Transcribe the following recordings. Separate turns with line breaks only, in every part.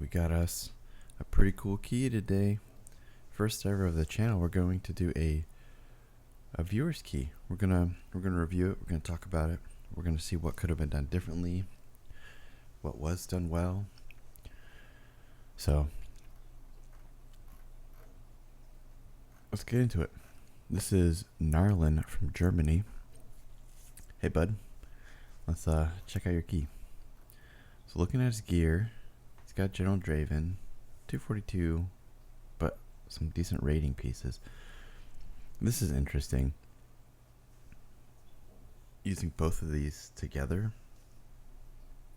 we got us a pretty cool key today. First ever of the channel, we're going to do a viewer's key. We're gonna review it. We're gonna talk about it. We're gonna see what could have been done differently, what was done well. So let's get into it. This is Narlenn from Germany. Hey bud, let's check out your key. So looking at his gear, he's got General Draven, 242, but some decent rating pieces. This is interesting. Using both of these together,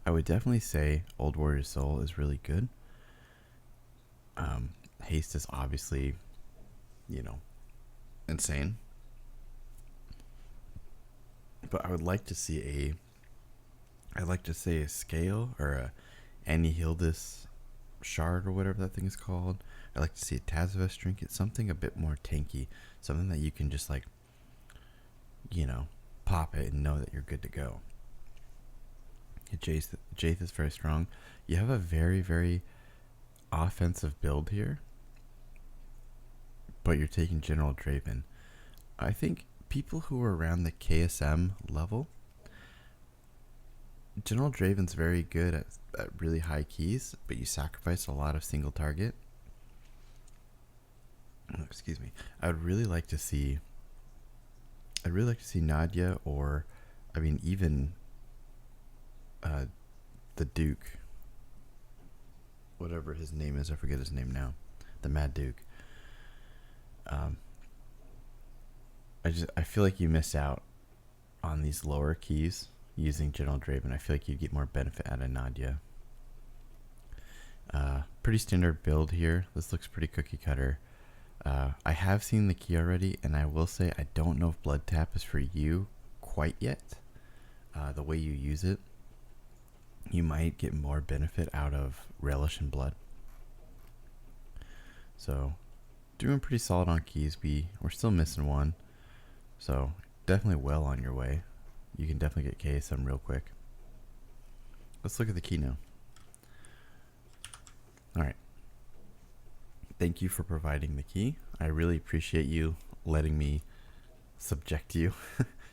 I would definitely say Old Warrior's Soul is really good. Haste is obviously, insane. But I would like to see a scale or a Anihildis shard or whatever that thing is called. I'd like to see a Tazavest trinket, something a bit more tanky, something that you can just pop it and know that you're good to go. Jaith is very strong. You have a very, very offensive build here, but you're taking General Draven. I think people who are around the KSM level, General Draven's very good at really high keys, but you sacrifice a lot of single target. Oh, excuse me. I'd really like to see Nadia, or even the Duke, whatever his name is. I forget his name now. The Mad Duke. I feel like you miss out on these lower keys using General Draven. I feel like you'd get more benefit out of Nadia. Pretty standard build here. This looks pretty cookie cutter. I have seen the key already, and I will say I don't know if Blood Tap is for you quite yet. The way you use it, you might get more benefit out of Relish and Blood. So, doing pretty solid on keys. We're still missing one, so definitely well on your way. You can definitely get KSM real quick. Let's look at the key now. Alright. Thank you for providing the key. I really appreciate you letting me subject you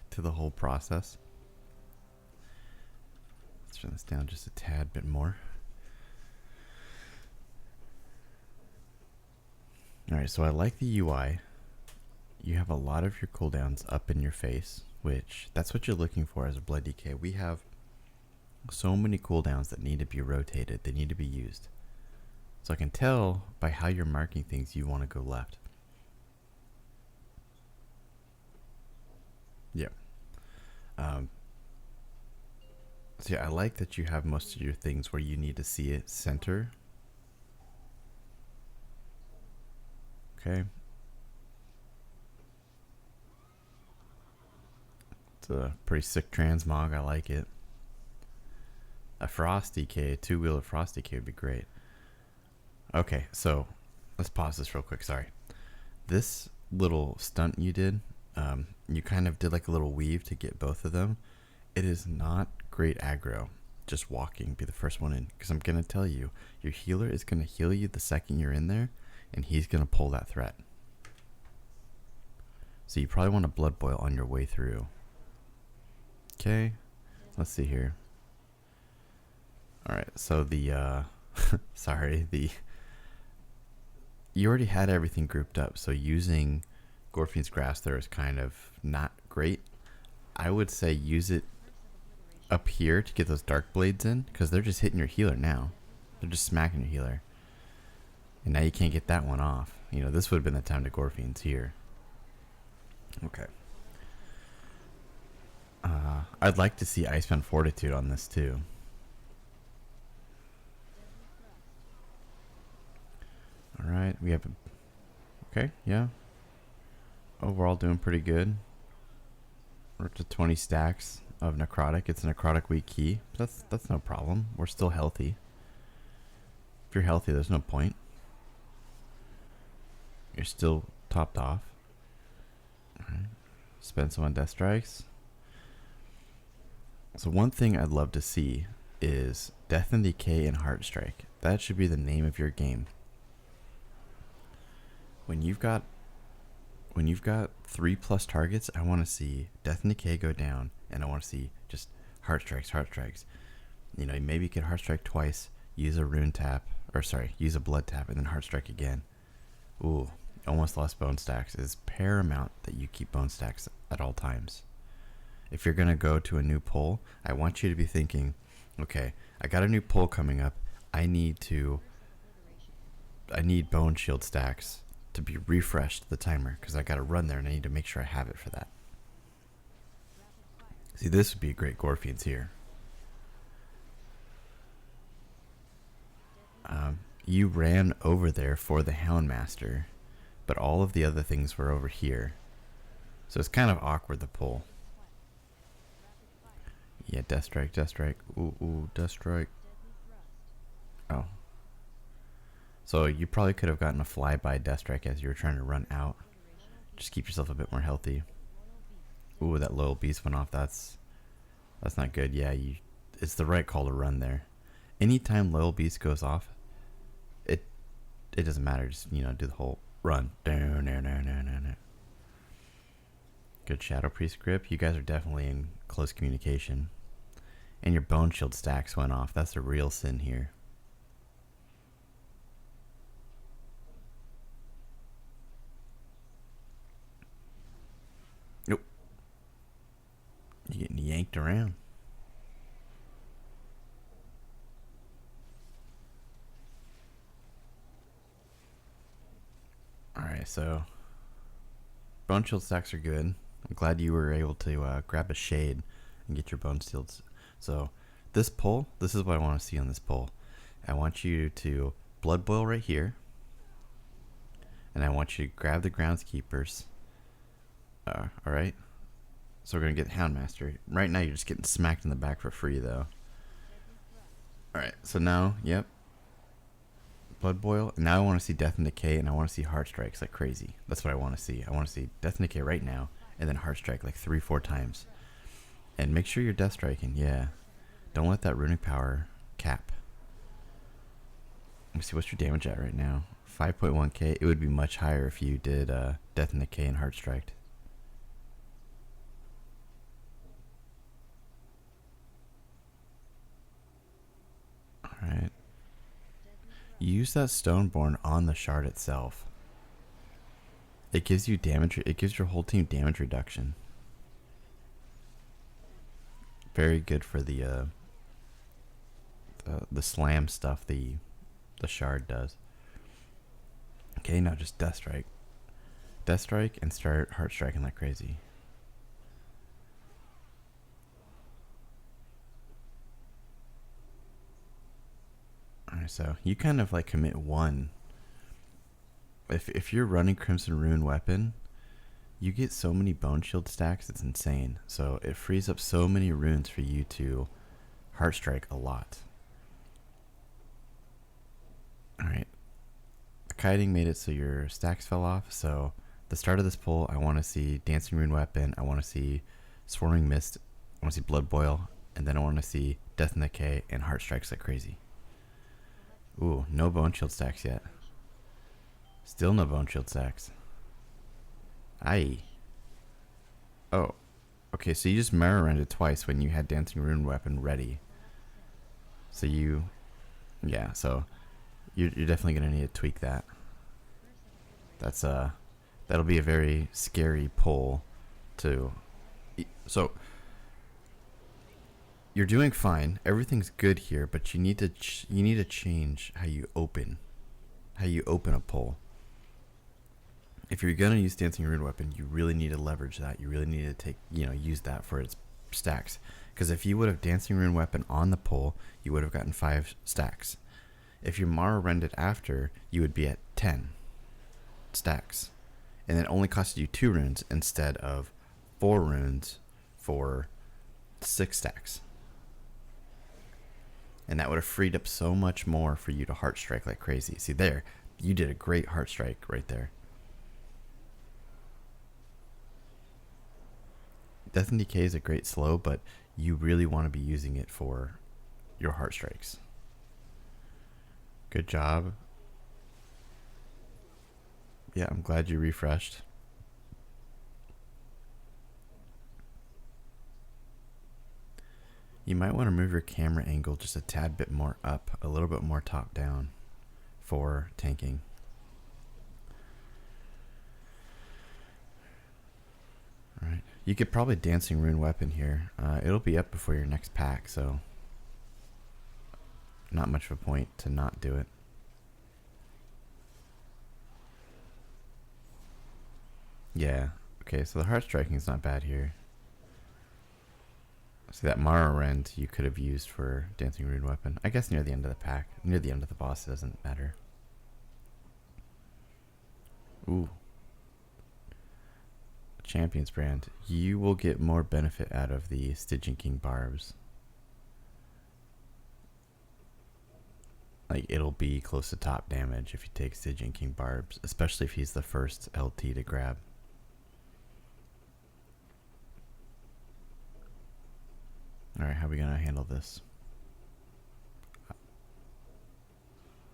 to the whole process. Let's turn this down just a tad bit more. Alright, so I like the UI. You have a lot of your cooldowns up in your face, which that's what you're looking for as a Blood DK. We have so many cooldowns that need to be rotated. They need to be used. So I can tell by how you're marking things you want to go left. Yeah. So yeah, I like that you have most of your things where you need to see it center. Okay. It's a pretty sick transmog. I like it. A Frost DK, a 2-wheeler Frost DK would be great. Okay, so let's pause this real quick. Sorry. This little stunt you did, you kind of did like a little weave to get both of them. It is not great aggro. Just walking, be the first one in. Because I'm going to tell you, your healer is going to heal you the second you're in there, and he's going to pull that threat. So you probably want to blood boil on your way through. Okay, let's see here. Alright, so the, you already had everything grouped up, so using Gorfien's Grasp there is kind of not great. I would say use it up here to get those Dark Blades in, because they're just hitting your healer now. They're just smacking your healer. And now you can't get that one off. This would have been the time to Gorfien's here. Okay. I'd like to see Icebound Fortitude on this too. Alright, we have okay, yeah. Overall doing pretty good. We're up to 20 stacks of Necrotic. It's a Necrotic weak key. That's no problem. We're still healthy. If you're healthy, there's no point. You're still topped off. Alright. Spend some on Death Strikes. So one thing I'd love to see is Death and Decay and Heart Strike. That should be the name of your game. When you've got 3+ targets, I want to see Death and Decay go down, and I want to see just Heart Strikes, Heart Strikes. You know, maybe you could Heart Strike twice, use a rune tap, or sorry, use a blood tap, and then Heart Strike again. Ooh, almost lost bone stacks. It's paramount that you keep bone stacks at all times. If you're going to go to a new pull, I want you to be thinking, okay, I got a new pull coming up. I need bone shield stacks to be refreshed the timer, because I got to run there and I need to make sure I have it for that. See, this would be a great Gorfians here. You ran over there for the Houndmaster, but all of the other things were over here. So it's kind of awkward to pull. Yeah, Death Strike, Death Strike. Ooh, Death Strike. Oh. So you probably could have gotten a flyby Death Strike as you were trying to run out. Just keep yourself a bit more healthy. Ooh, that loyal beast went off. That's not good. Yeah, it's the right call to run there. Anytime loyal beast goes off, it doesn't matter. Just, you know, do the whole run. Good Shadow Priest grip. You guys are definitely in close communication. And your bone shield stacks went off. That's a real sin here. Nope. You're getting yanked around. Alright, so bone shield stacks are good. I'm glad you were able to grab a shade and get your bone shields. So this pull, this is what I want to see on this pull. I want you to blood boil right here, and I want you to grab the groundskeepers. Alright, so we're gonna get Houndmaster. Right now you're just getting smacked in the back for free though. Alright, so now, yep, blood boil. And now I want to see Death and Decay, and I want to see Heart Strikes like crazy. That's what I want to see. I want to see Death and Decay right now, and then Heart Strike like 3-4 times. And make sure you're Death Striking. Yeah, don't let that runic power cap. Let me see, what's your damage at right now? 5.1k. It would be much higher if you did Death and Decay and Heart Strike. Alright. Use that Stoneborn on the shard itself. It gives you damage. It gives your whole team damage reduction. Very good for the slam stuff the shard does. Okay, now just Death Strike. Death Strike and start Heart Striking like crazy. Alright, so you kind of like commit one. If you're running Crimson Rune weapon, you get so many bone shield stacks, it's insane. So it frees up so many runes for you to Heart Strike a lot. Alright. The kiting made it so your stacks fell off, so the start of this pull, I want to see Dancing Rune weapon, I want to see Swarming Mist, I want to see Blood Boil, and then I want to see Death and Decay and Heart Strikes like crazy. Ooh, no bone shield stacks yet. Still no bone shield stacks. Aye. Oh. Okay, so you just mirror rented twice when you had Dancing Rune weapon ready. So you... Yeah, so... You're definitely going to need to tweak that. That's that'll be a very scary pull to... So... You're doing fine. Everything's good here, but you need to change how you open a pull. If you're gonna use Dancing Rune weapon, you really need to leverage that. You really need to use that for its stacks. Because if you would have Dancing Rune weapon on the pull, you would have gotten 5 stacks. If you Mara Rended after, you would be at 10 stacks, and it only costed you 2 runes instead of 4 runes for 6 stacks. And that would have freed up so much more for you to Heart Strike like crazy. See there, you did a great Heart Strike right there. Death and Decay is a great slow, but you really want to be using it for your heart strikes. Good job. Yeah, I'm glad you refreshed. You might want to move your camera angle just a tad bit more up, a little bit more top down for tanking. Alright, you could probably Dancing Rune Weapon here. It'll be up before your next pack, so not much of a point to not do it. Yeah, okay, so the heart striking is not bad here. See, that Mara Rend you could have used for Dancing Rune Weapon. I guess near the end of the pack. Near the end of the boss, it doesn't matter. Ooh. Champion's Brand. You will get more benefit out of the Stygian King Barbs. Like, it'll be close to top damage if you take Stygian King Barbs, especially if he's the first LT to grab. Alright, how are we gonna handle this?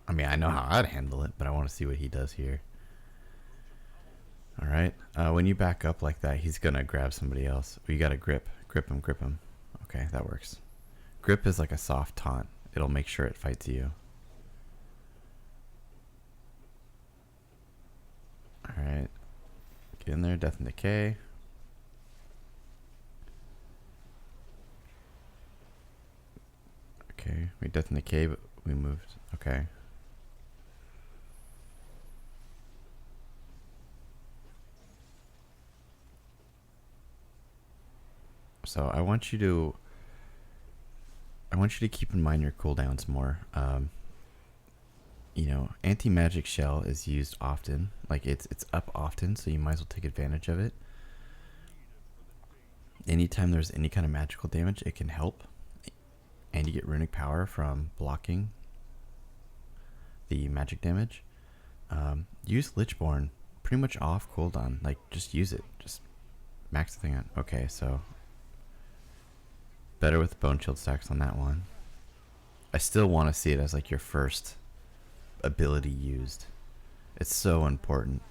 I mean, I know how I'd handle it, but I want to see what he does here. Alright, when you back up like that, he's gonna grab somebody else. You gotta grip. Grip him, grip him. Okay, that works. Grip is like a soft taunt. It'll make sure it fights you. Alright. Get in there, Death and Decay. Okay, we Death and Decay, but we moved. Okay. So I want you to keep in mind your cooldowns more. You know, anti-magic shell is used often. Like it's up often, so you might as well take advantage of it. Anytime there's any kind of magical damage, it can help. And you get runic power from blocking the magic damage. Use Lichborn pretty much off cooldown. Like, just use it. Just max the thing on. Okay, so better with Bone Shield stacks on that one. I still want to see it as like your first ability used. It's so important.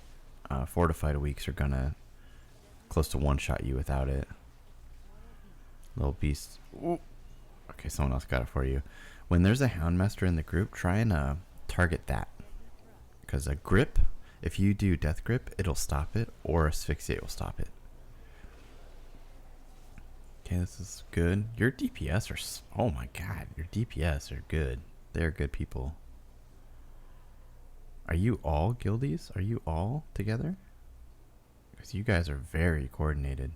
Fortified Weeks are gonna close to one-shot you without it. Little beast. Ooh. Okay, someone else got it for you. When there's a Houndmaster in the group, try and target that. Because a grip, if you do Death Grip, it'll stop it, or Asphyxiate will stop it. Okay, this is good. Your DPS are... Oh my god, your DPS are good. They're good people. Are you all guildies? Are you all together? Because you guys are very coordinated.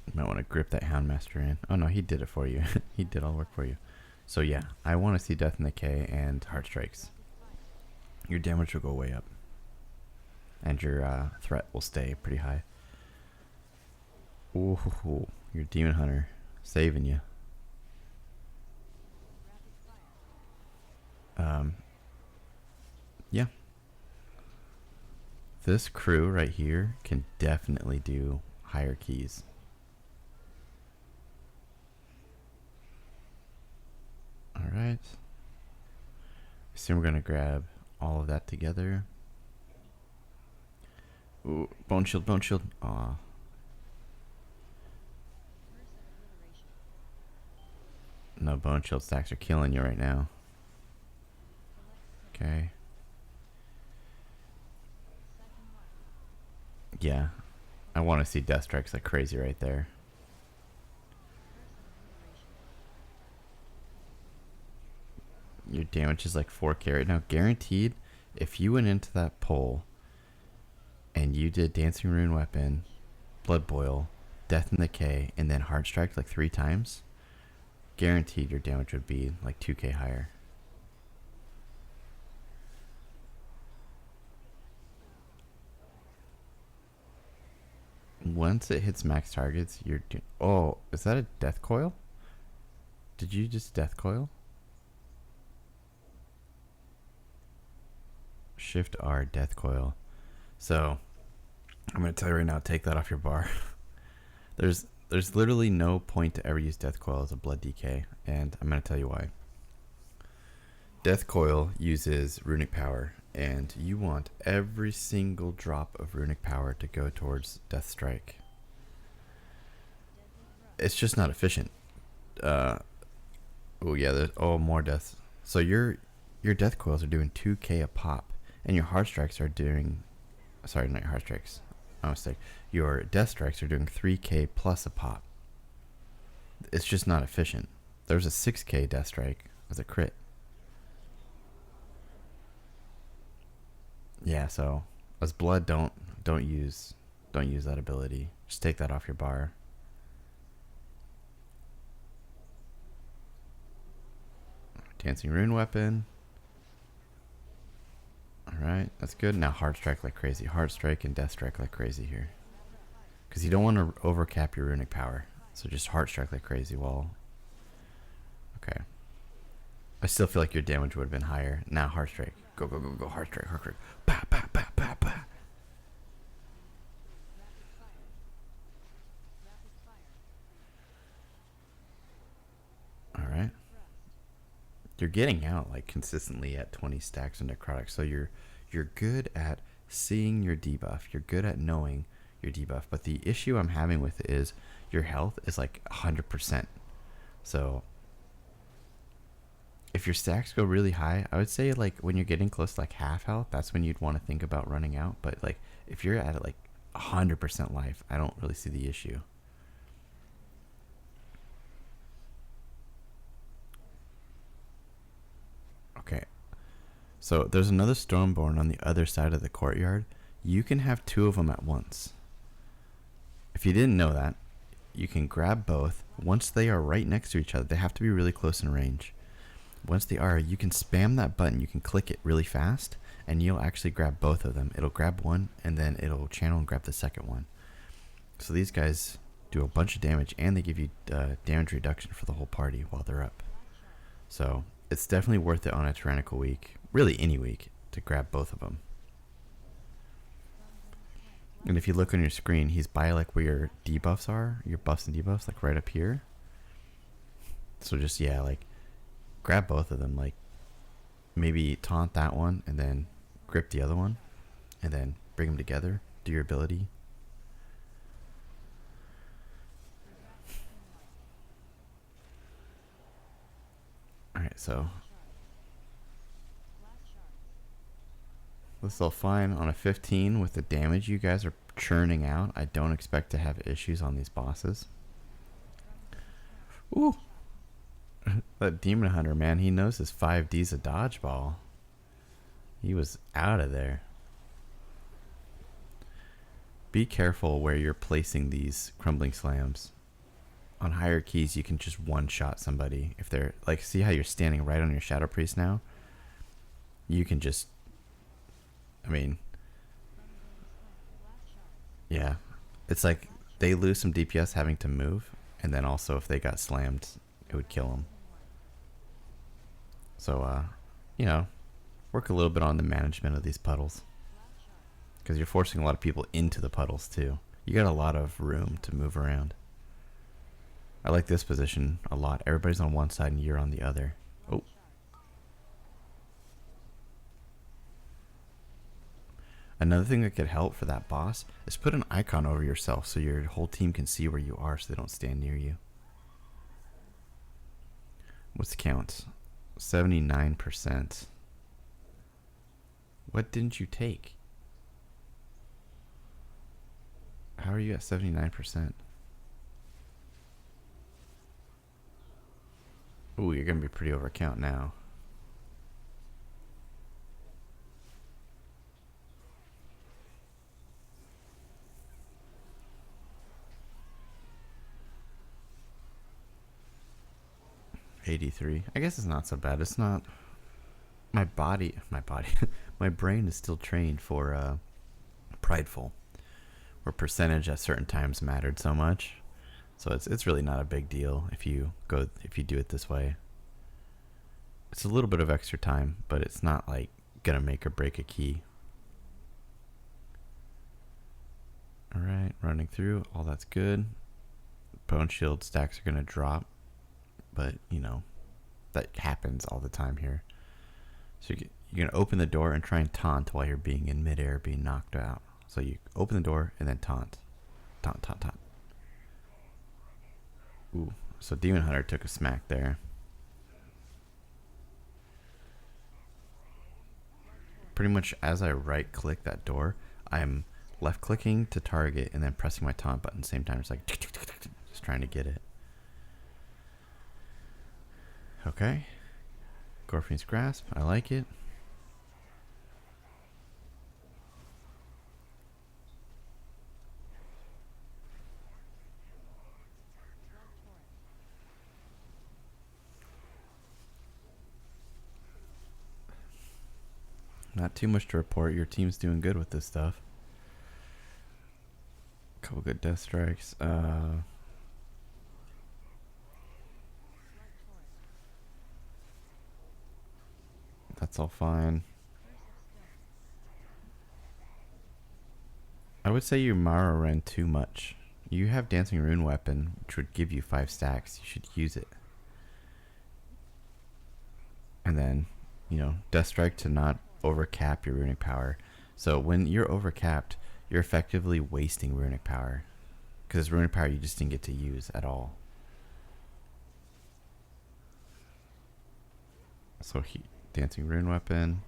You might want to grip that Houndmaster in. Oh no, he did it for you. He did all the work for you. So yeah, I want to see Death and Decay and Heart Strikes. Your damage will go way up. And your threat will stay pretty high. Ooh, your Demon Hunter saving you. Yeah. This crew right here can definitely do higher keys. Alright. Assume we're gonna grab all of that together. Ooh, Bone Shield, Bone Shield. Aw. No, Bone Shield stacks are killing you right now. Okay. Yeah. I want to see Death Strikes like crazy right there. Your damage is like 4k right now. Guaranteed, if you went into that poll and you did Dancing Rune Weapon, Blood Boil, Death and Decay, and then Heart Strike like 3 times, guaranteed your damage would be like 2k higher. Once it hits max targets, you're... Oh, is that a Death Coil? Did you just Death Coil? Shift R, death coil. So I'm gonna tell you right now, take that off your bar. There's literally no point to ever use death coil as a blood DK, and I'm gonna tell you why. Death coil uses runic power, and you want every single drop of runic power to go towards death strike. It's just not efficient. Oh yeah, there's more deaths. So your death coils are doing 2k a pop, and your hard strikes are doing, sorry, not your hard strikes, my mistake. Your death strikes are doing 3k plus a pop. It's just not efficient. There's a 6k death strike as a crit. Yeah, so as blood, don't use that ability. Just take that off your bar. Dancing rune weapon. Alright, that's good. Now hard strike like crazy. Hard strike and death strike like crazy here. Because you don't want to overcap your runic power. So just hard strike like crazy while... Okay. I still feel like your damage would have been higher. Now hard strike. Go, go, go, go. Hard strike, hard strike. Pa, pa, pa, pa, pa. Alright. You're getting out like consistently at 20 stacks of necrotic, so you're good at seeing your debuff. You're good at knowing your debuff. But the issue I'm having with it is your health is like 100%. So if your stacks go really high, I would say like when you're getting close to like half health, that's when you'd want to think about running out. But like if you're at like 100% life, I don't really see the issue. Okay, so there's another Stormborn on the other side of the courtyard. You can have two of them at once. If you didn't know that, you can grab both. Once they are right next to each other, they have to be really close in range. Once they are, you can spam that button. You can click it really fast, and you'll actually grab both of them. It'll grab one, and then it'll channel and grab the second one. So these guys do a bunch of damage, and they give you damage reduction for the whole party while they're up. So it's definitely worth it on a tyrannical week, really any week, to grab both of them. And if you look on your screen, he's by like where your debuffs are, your buffs and debuffs, like right up here. So just, yeah, like grab both of them, like maybe taunt that one and then grip the other one and then bring them together, do your ability. Alright, so this is all fine on a 15 with the damage you guys are churning out. I don't expect to have issues on these bosses. Ooh. That Demon Hunter, man, he knows his 5D's a dodgeball. He was out of there. Be careful where you're placing these crumbling slams. On higher keys, you can just one-shot somebody. If they're, like, see how you're standing right on your Shadow Priest now? You can just, I mean, yeah. It's like they lose some DPS having to move, and then also if they got slammed, it would kill them. So, you know, work a little bit on the management of these puddles. Because you're forcing a lot of people into the puddles, too. You got a lot of room to move around. I like this position a lot. Everybody's on one side and you're on the other. Oh. Another thing that could help for that boss is put an icon over yourself so your whole team can see where you are so they don't stand near you. What's the count? 79%. What didn't you take? How are you at 79%? Ooh, you're gonna be pretty over count now. $83. I guess it's not so bad. It's not. My brain is still trained for prideful, where percentage at certain times mattered so much. So it's really not a big deal if you do it this way. It's a little bit of extra time, but it's not like gonna make or break a key. Alright, running through. All that's good. Bone shield stacks are gonna drop. But, you know, that happens all the time here. So you're gonna open the door and try and taunt while you're being in midair, being knocked out. So you open the door and then taunt. Taunt, taunt, taunt. Ooh, so Demon Hunter took a smack there. Pretty much as I right click that door, I'm left clicking to target and then pressing my taunt button at the same time. It's like just trying to get it. Okay. Gorfine's Grasp, I like it. Not too much to report. Your team's doing good with this stuff. Couple good death strikes. That's all fine. I would say you Narlenn too much. You have Dancing Rune Weapon, which would give you 5 stacks. You should use it. And then, you know, Death Strike to not overcap your runic power. So when you're overcapped, you're effectively wasting runic power. Because runic power you just didn't get to use at all. So Dancing Rune Weapon.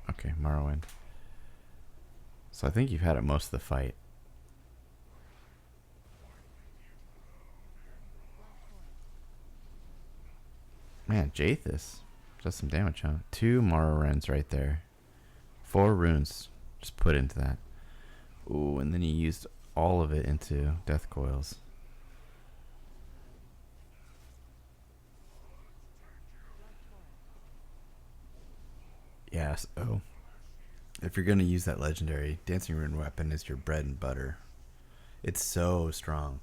Okay, Morrowind. So I think you've had it most of the fight. Man, Jathis does some damage, huh? 2 Morrowrenns right there. 4 runes just put into that. Ooh, and then he used all of it into Death Coils. Yes. Oh, if you're gonna use that legendary, Dancing Rune Weapon is your bread and butter. It's so strong.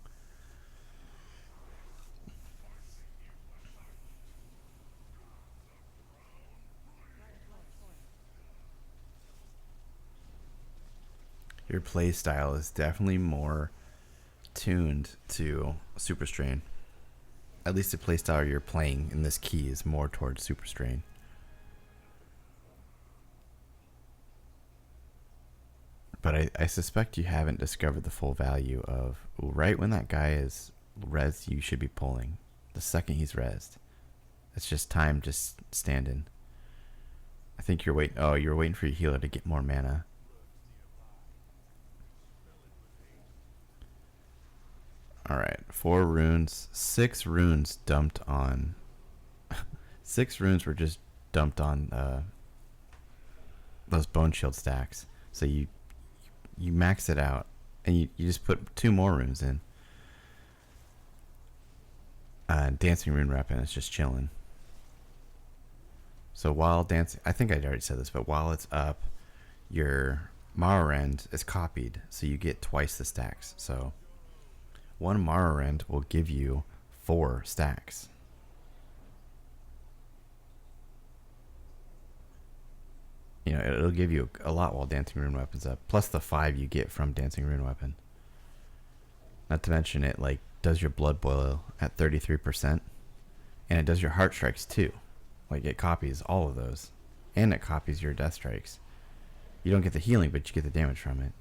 Your play style is definitely more tuned to Super Strain. At least the play style you're playing in this key is more towards Super Strain. But I suspect you haven't discovered the full value of right when that guy is res, you should be pulling. The second he's resed, it's just time just standing. I think you're waiting. Oh, you're waiting for your healer to get more mana. All right, 4 runes, 6 runes dumped on. 6 runes were just dumped on those bone shield stacks. So you max it out, and you just put 2 more runes in. Dancing Rune Weapon is just chilling. So while dancing, I think I already said this, but while it's up, your Morrowind is copied, so you get twice the stacks. So 1 Morrowind will give you 4 stacks. You know, it'll give you a lot while Dancing Rune Weapon's up, plus the 5 you get from Dancing Rune Weapon. Not to mention it like does your Blood Boil at 33%, and it does your Heart Strikes too. Like it copies all of those, and it copies your Death Strikes. You don't get the healing, but you get the damage from it.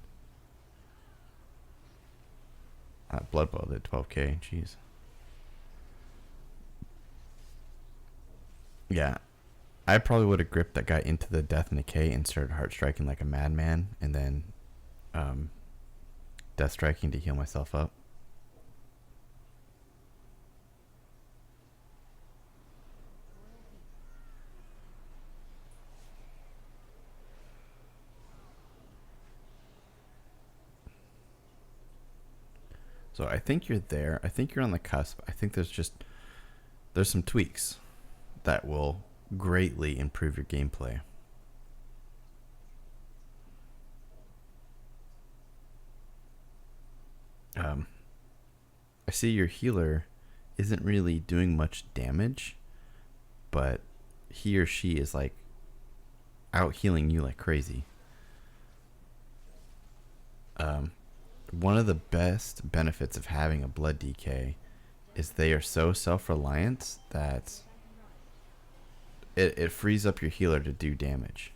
Blood Boil did 12k, jeez. Yeah, I probably would have gripped that guy into the Death and Decay and started Heart Striking like a madman, and then Death Striking to heal myself up. So I think you're there. I think you're on the cusp. I think there's some tweaks that will greatly improve your gameplay. I see your healer isn't really doing much damage, but he or she is like out healing you like crazy. One of the best benefits of having a blood DK is they are so self-reliant that it frees up your healer to do damage.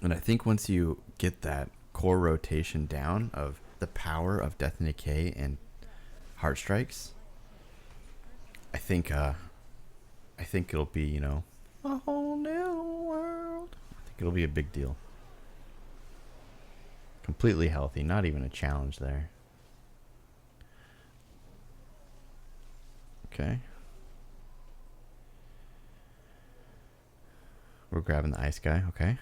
And I think once you get that core rotation down of the power of Death and Decay and Heart Strikes, I think it'll be, you know, a whole new world. I think it'll be a big deal. Completely healthy, not even a challenge there. Okay. We're grabbing the ice guy, okay.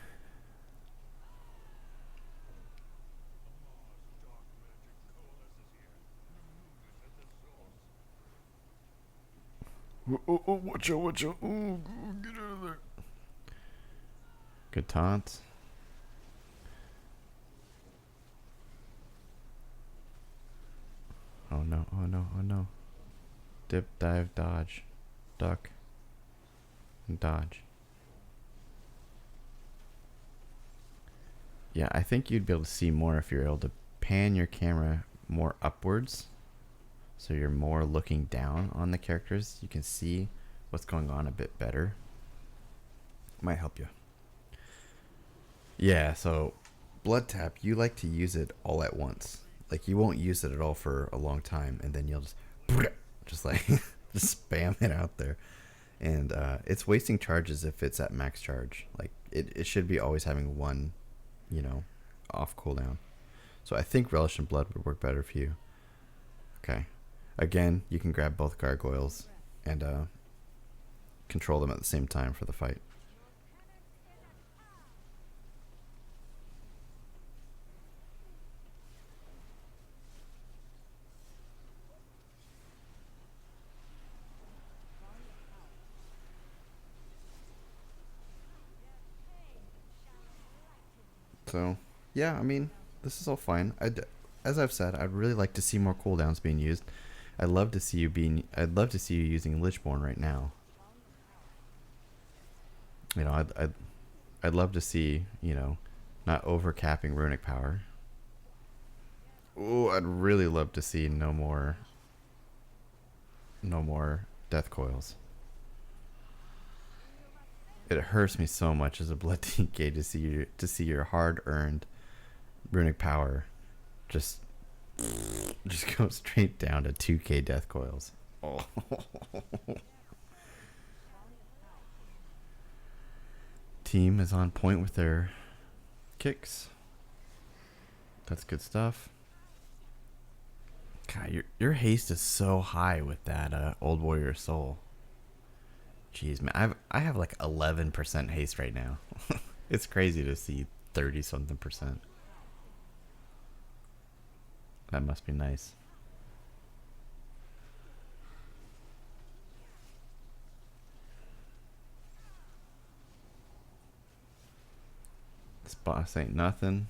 Oh, watch out, watch out. Oh, get out of there. Good taunt. Oh no, oh no, oh no. Dip, dive, dodge, duck, and dodge. Yeah, I think you'd be able to see more if you're able to pan your camera more upwards. So you're more looking down on the characters. You can see what's going on a bit better. Might help you. Yeah, so blood tap, you like to use it all at once. Like you won't use it at all for a long time, and then you'll just like just spam it out there. And it's wasting charges if it's at max charge. Like it should be always having one, you know, off cooldown. So I think Relish in Blood would work better for you. Okay. Again, you can grab both gargoyles and control them at the same time for the fight. So, yeah, I mean, this is all fine. As I've said, I'd really like to see more cooldowns being used. I'd love to see you using Lichborn right now. You know, I'd love to see, you know, not overcapping runic power. Oh, I'd really love to see no more death coils. It hurts me so much as a blood DK to see your hard-earned runic power just go straight down to 2k death coils. Oh. Team is on point with their kicks. That's good stuff. God, your haste is so high with that Old Warrior Soul. Jeez, man, I have like 11% haste right now. It's crazy to see 30-something%. That must be nice. This boss ain't nothing.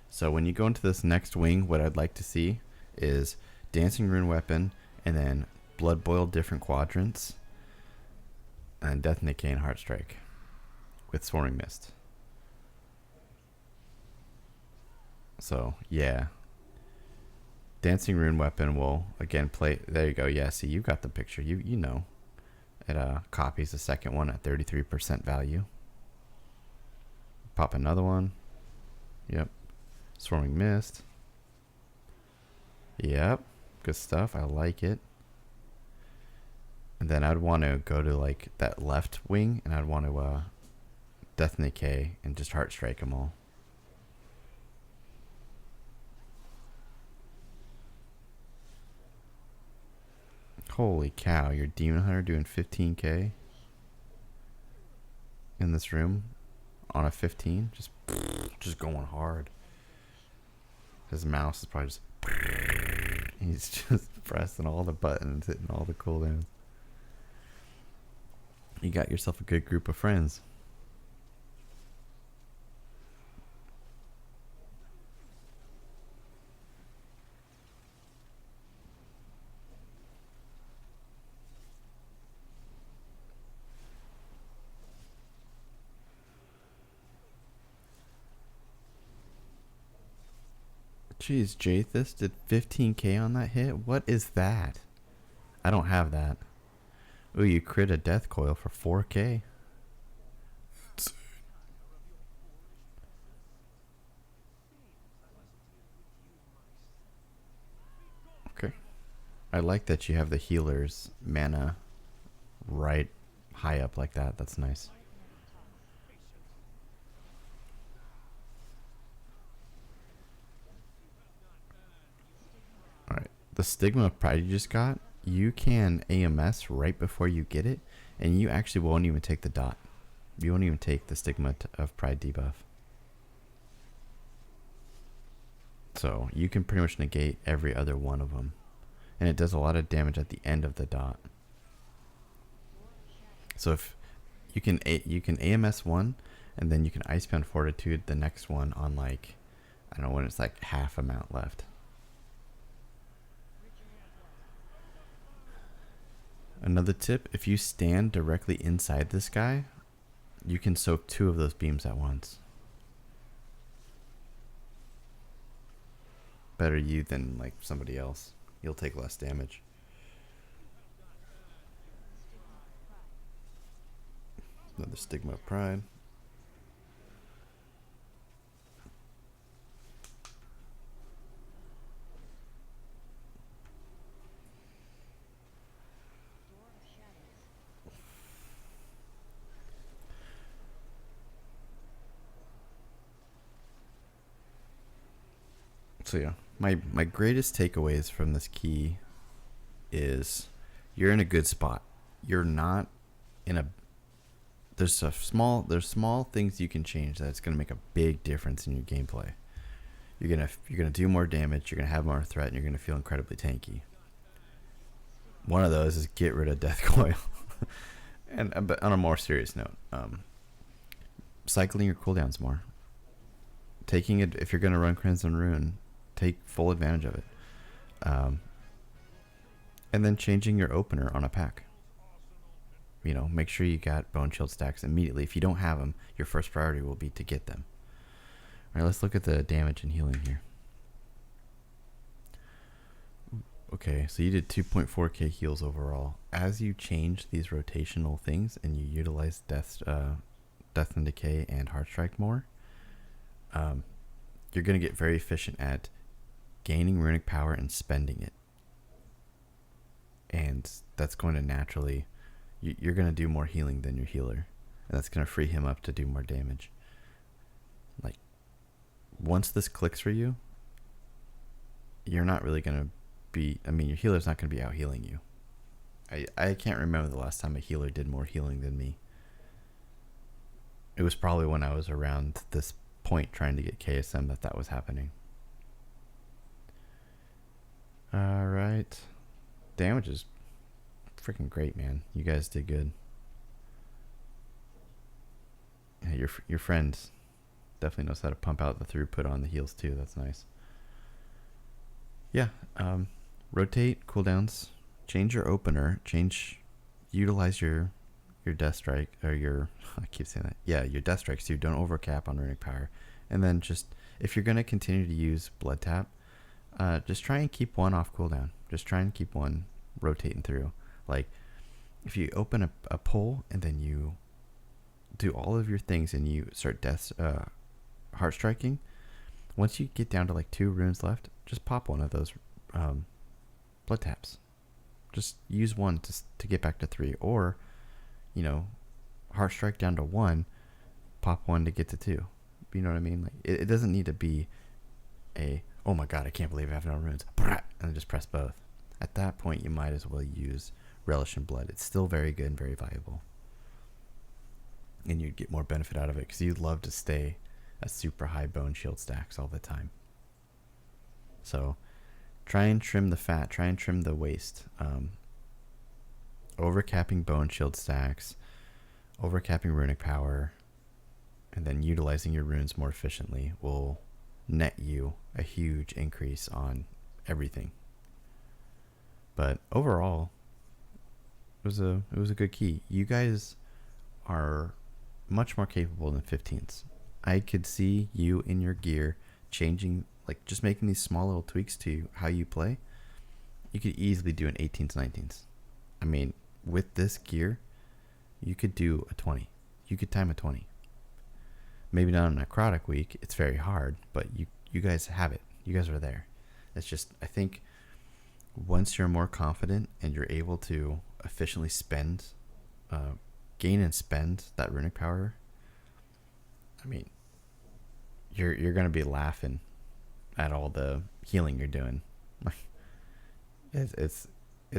So when you go into this next wing, what I'd like to see is Dancing Rune Weapon, and then Blood Boil different quadrants, and Death and Decay and Heart Strike with Swarming Mist. So yeah, Dancing Rune Weapon will again play. There you go. Yeah, see, you got the picture. You know, it copies the second one at 33% value. Pop another one. Yep. Swarming Mist. Yep. Good stuff. I like it. And then I'd want to go to like that left wing, and I'd want to Death and Decay and just Heart Strike them all. Holy cow, your Demon Hunter doing 15k in this room on a 15, just going hard. His mouse is probably just he's just pressing all the buttons, hitting all the cooldowns. You got yourself a good group of friends. Jeez, Jathis did 15k on that hit? What is that? I don't have that. Ooh, you crit a death coil for 4k. Okay. I like that you have the healer's mana right high up like that. That's nice. Alright. The Stigma of Pride you just got, you can AMS right before you get it, and you actually won't even take the dot. You won't even take the Stigma of Pride debuff. So you can pretty much negate every other one of them. And it does a lot of damage at the end of the dot. So if you can AMS one, and then you can Icebound Fortitude the next one on like, I don't know, when it's like half amount left. Another tip, if you stand directly inside this guy, you can soak 2 of those beams at once. Better you than like somebody else. You'll take less damage. Another Stigma of Pride. So yeah, my greatest takeaways from this key is you're in a good spot. You're not in a there's small things you can change that's going to make a big difference in your gameplay. You're gonna do more damage, you're gonna have more threat, and you're gonna feel incredibly tanky. One of those is get rid of Death Coil. But on a more serious note, cycling your cooldowns more. Taking it, if you're gonna run Crimson Rune, take full advantage of it. And then changing your opener on a pack. You know, make sure you got Bone Shield stacks immediately. If you don't have them, your first priority will be to get them. Alright, let's look at the damage and healing here. Okay, so you did 2.4k heals overall. As you change these rotational things and you utilize Death and Decay and Heartstrike more, you're going to get very efficient at gaining runic power and spending it. And that's going to naturally, you're going to do more healing than your healer. And that's going to free him up to do more damage. Like, once this clicks for you, you're not really going to be, I mean, your healer's not going to be out healing you. I can't remember the last time a healer did more healing than me. It was probably when I was around this point trying to get KSM that was happening. Alright. Damage is freaking great, man. You guys did good. Yeah, your friend definitely knows how to pump out the throughput on the heals too. That's nice. Yeah. Rotate cooldowns. Change your opener. Utilize your Death Strike, or your, I keep saying that. Yeah, your Death Strikes too. Don't overcap on runic power. And then just, if you're going to continue to use Blood Tap, just try and keep one off cooldown. Just try and keep one rotating through. Like, if you open a pull and then you do all of your things and you start heart striking, once you get down to like 2 runes left, just pop one of those blood taps. Just use one to get back to 3, or, you know, heart strike down to 1, pop 1 to get to 2. You know what I mean? Like, it doesn't need to be a, oh my god, I can't believe I have no runes, and then just press both. At that point, you might as well use Relish in Blood. It's still very good and very valuable. And you'd get more benefit out of it because you'd love to stay at super high Bone Shield stacks all the time. So try and trim the fat. Try and trim the waste. Overcapping Bone Shield stacks, overcapping runic power, and then utilizing your runes more efficiently will net you a huge increase on everything. But overall, it was a good key. You guys are much more capable than 15s. I could see you in your gear changing like just making these small little tweaks to how you play, you could easily do an 18s, 19s. I mean, with this gear, you could do a 20. You could time a 20. Maybe not on a necrotic week. It's very hard, but you guys have it. You guys are there. It's just, I think once you're more confident and you're able to efficiently spend, gain and spend that runic power, I mean, you're gonna be laughing at all the healing you're doing. It's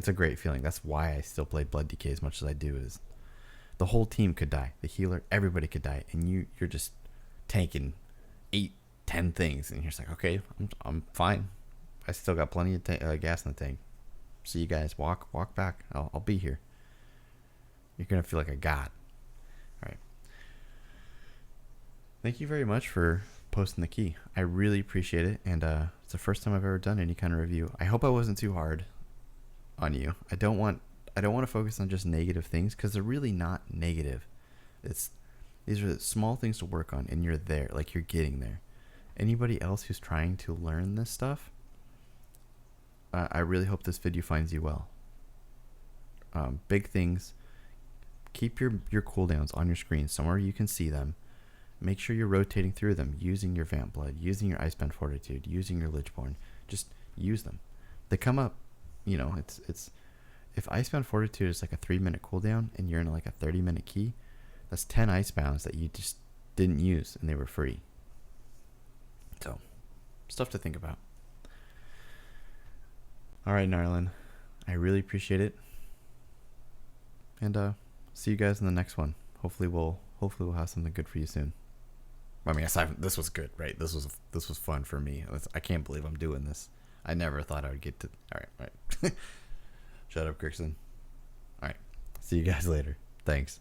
a great feeling. That's why I still play Blood DK as much as I do. Is the whole team could die, the healer, everybody could die, and you're just tanking 8-10 things, and you're just like, okay, I'm fine. I still got plenty of gas in the tank. See you guys. Walk back. I'll be here. You're gonna feel like a god. All right. Thank you very much for posting the key. I really appreciate it, and it's the first time I've ever done any kind of review. I hope I wasn't too hard on you. I don't want to focus on just negative things, because they're really not negative. These are small things to work on, and you're there, like you're getting there. Anybody else who's trying to learn this stuff, I really hope this video finds you well. Big things. Keep your cooldowns on your screen somewhere you can see them. Make sure you're rotating through them, using your Vamp Blood, using your Icebound Fortitude, using your Lichborn. Just use them. They come up, it's if Icebound Fortitude is like a 3-minute cooldown and you're in like a 30-minute key, that's 10 Icebounds that you just didn't use and they were free. So, stuff to think about. All right, Narlenn, I really appreciate it, and see you guys in the next one. Hopefully we'll have something good for you soon. I mean, aside from, this was good, right? This was fun for me. I can't believe I'm doing this. I never thought I would get to. All right. Shut up, Kirkson. All right. See you guys later. Thanks.